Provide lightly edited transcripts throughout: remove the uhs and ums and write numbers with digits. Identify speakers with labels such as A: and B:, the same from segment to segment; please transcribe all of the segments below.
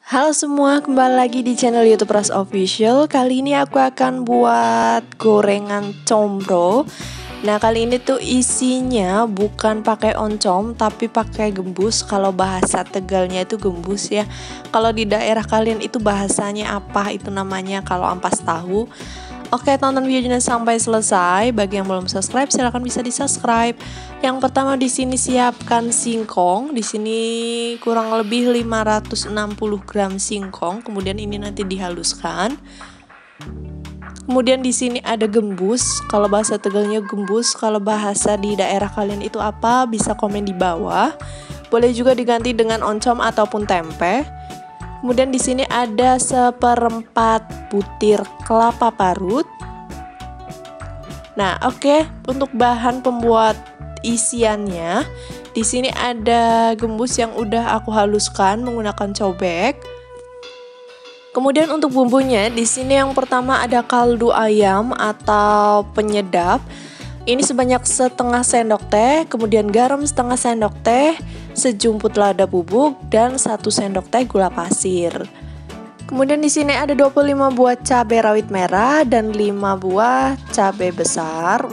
A: Halo semua, kembali lagi di channel YouTube Ras Official. Kali ini aku akan buat gorengan combro. Nah, kali ini tuh isinya bukan pakai oncom tapi pakai gembus. Kalau bahasa Tegalnya itu gembus ya. Kalau di daerah kalian itu bahasanya apa itu namanya kalau ampas tahu? Oke, tonton videonya sampai selesai. Bagi yang belum subscribe, silahkan bisa di-subscribe. Yang pertama di sini siapkan singkong. Di sini kurang lebih 560 gram singkong. Kemudian ini nanti dihaluskan. Kemudian di sini ada gembus. Kalau bahasa Tegalnya gembus, kalau bahasa di daerah kalian itu apa? Bisa komen di bawah. Boleh juga diganti dengan oncom ataupun tempe. Kemudian di sini ada 1/4 butir kelapa parut. Nah, oke, untuk bahan pembuat isiannya, di sini ada gembus yang udah aku haluskan menggunakan cobek. Kemudian untuk bumbunya, di sini yang pertama ada kaldu ayam atau penyedap. Ini sebanyak setengah sendok teh, kemudian garam setengah sendok teh, sejumput lada bubuk, dan 1 sendok teh gula pasir. Kemudian di sini ada 25 buah cabai rawit merah dan 5 buah cabai besar.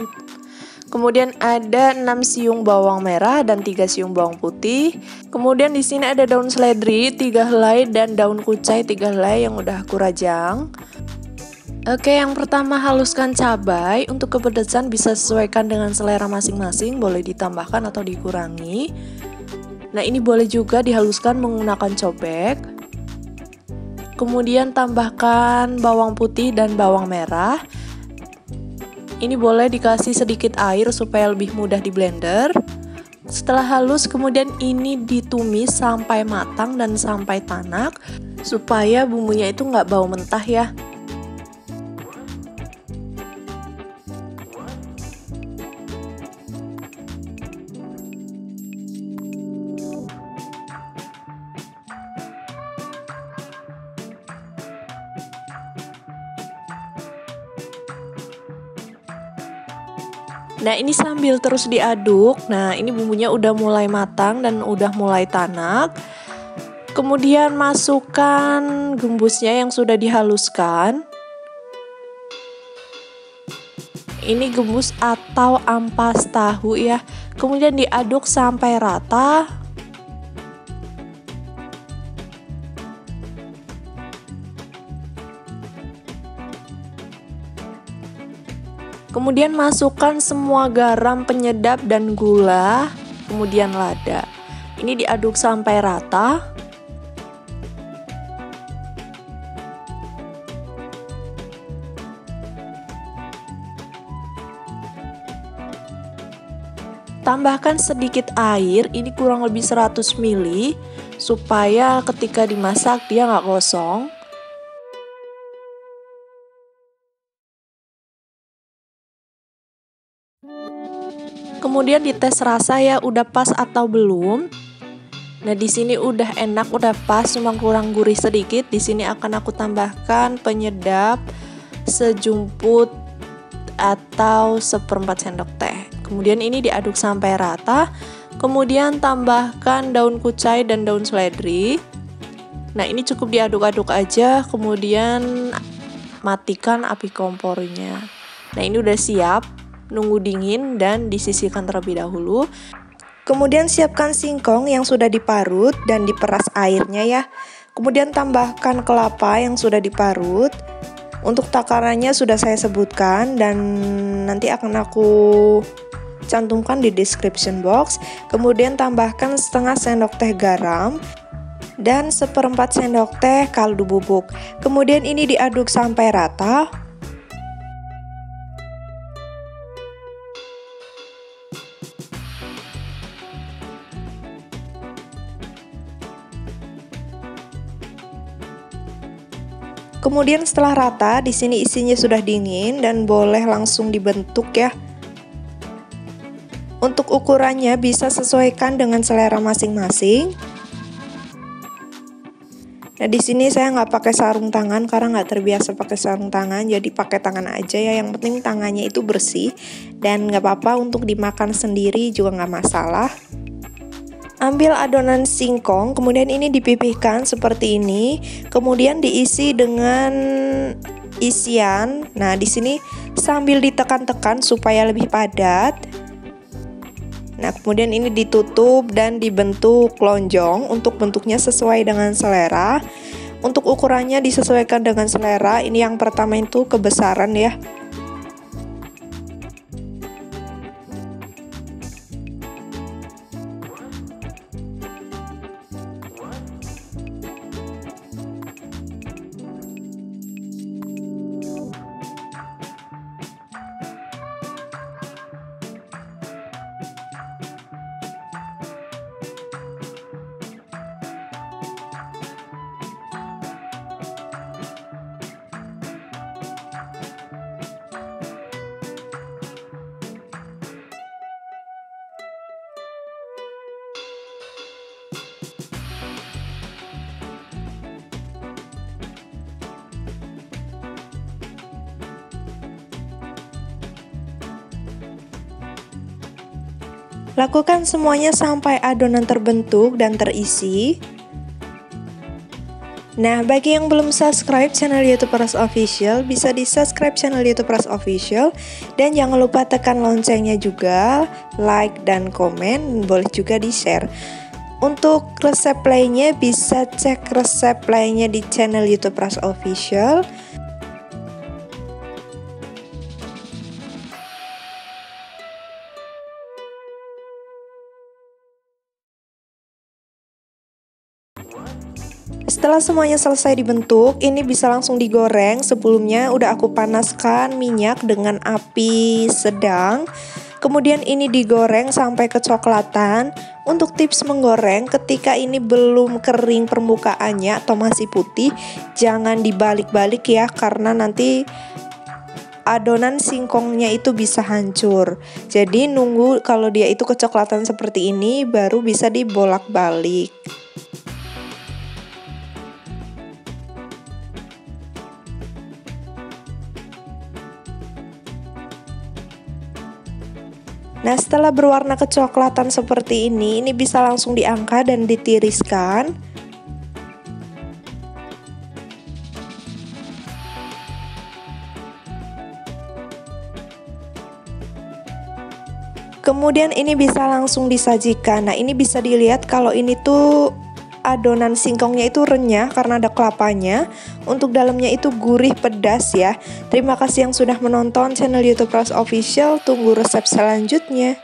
A: Kemudian ada 6 siung bawang merah dan 3 siung bawang putih. Kemudian di sini ada daun seledri 3 helai dan daun kucai 3 helai yang udah aku rajang. Oke, yang pertama haluskan cabai. Untuk kepedasan bisa sesuaikan dengan selera masing-masing, boleh ditambahkan atau dikurangi. Nah, ini boleh juga dihaluskan menggunakan cobek. Kemudian tambahkan bawang putih dan bawang merah. Ini boleh dikasih sedikit air supaya lebih mudah di blender. Setelah halus, kemudian ini ditumis sampai matang dan sampai tanak supaya bumbunya itu nggak bau mentah ya. Nah, ini sambil terus diaduk. Nah, ini bumbunya udah mulai matang dan udah mulai tanak. Kemudian masukkan gembusnya yang sudah dihaluskan. Ini gembus atau ampas tahu ya. Kemudian diaduk sampai rata. Kemudian masukkan semua garam, penyedap, dan gula, kemudian lada. Ini diaduk sampai rata. Tambahkan sedikit air, ini kurang lebih 100 ml, supaya ketika dimasak dia nggak gosong. Kemudian dites rasa ya udah pas atau belum. Nah, di sini udah enak, udah pas, cuma kurang gurih sedikit. Di sini akan aku tambahkan penyedap sejumput atau 1/4 sendok teh. Kemudian ini diaduk sampai rata. Kemudian tambahkan daun kucai dan daun seledri. Nah, ini cukup diaduk-aduk aja. Kemudian matikan api kompornya. Nah, ini udah siap. Nunggu dingin dan disisihkan terlebih dahulu. Kemudian siapkan singkong yang sudah diparut dan diperas airnya ya. Kemudian tambahkan kelapa yang sudah diparut. Untuk takarannya sudah saya sebutkan dan nanti akan aku cantumkan di description box. Kemudian tambahkan setengah sendok teh garam dan 1/4 sendok teh kaldu bubuk. Kemudian ini diaduk sampai rata. Kemudian setelah rata, di sini isinya sudah dingin dan boleh langsung dibentuk ya. Untuk ukurannya bisa sesuaikan dengan selera masing-masing. Nah, di sini saya nggak pakai sarung tangan karena nggak terbiasa pakai sarung tangan, jadi pakai tangan aja ya. Yang penting tangannya itu bersih dan nggak apa-apa untuk dimakan sendiri juga nggak masalah. Ambil adonan singkong, kemudian ini dipipihkan seperti ini, kemudian diisi dengan isian. Nah, di sini sambil ditekan-tekan supaya lebih padat. Nah, kemudian ini ditutup dan dibentuk lonjong. Untuk bentuknya sesuai dengan selera. Untuk ukurannya disesuaikan dengan selera. Ini yang pertama itu kebesaran ya. Lakukan semuanya sampai adonan terbentuk dan terisi. Nah, bagi yang belum subscribe channel YouTube Ros Official, bisa di subscribe channel YouTube Ros Official. Dan jangan lupa tekan loncengnya juga, like dan komen, boleh juga di share. Untuk resep lainnya bisa cek resep lainnya di channel YouTube Ros Official. Setelah semuanya selesai dibentuk, ini bisa langsung digoreng. Sebelumnya udah aku panaskan minyak dengan api sedang. Kemudian ini digoreng sampai kecoklatan. Untuk tips menggoreng, ketika ini belum kering permukaannya atau masih putih, jangan dibalik-balik ya, karena nanti adonan singkongnya itu bisa hancur. Jadi nunggu kalau dia itu kecoklatan seperti ini, baru bisa dibolak-balik. Nah, setelah berwarna kecoklatan seperti ini bisa langsung diangkat dan ditiriskan. Kemudian ini bisa langsung disajikan. Nah, ini bisa dilihat kalau ini tuh adonan singkongnya itu renyah karena ada kelapanya. Untuk dalamnya itu gurih pedas ya. Terima kasih yang sudah menonton channel YouTube Ros Official. Tunggu resep selanjutnya.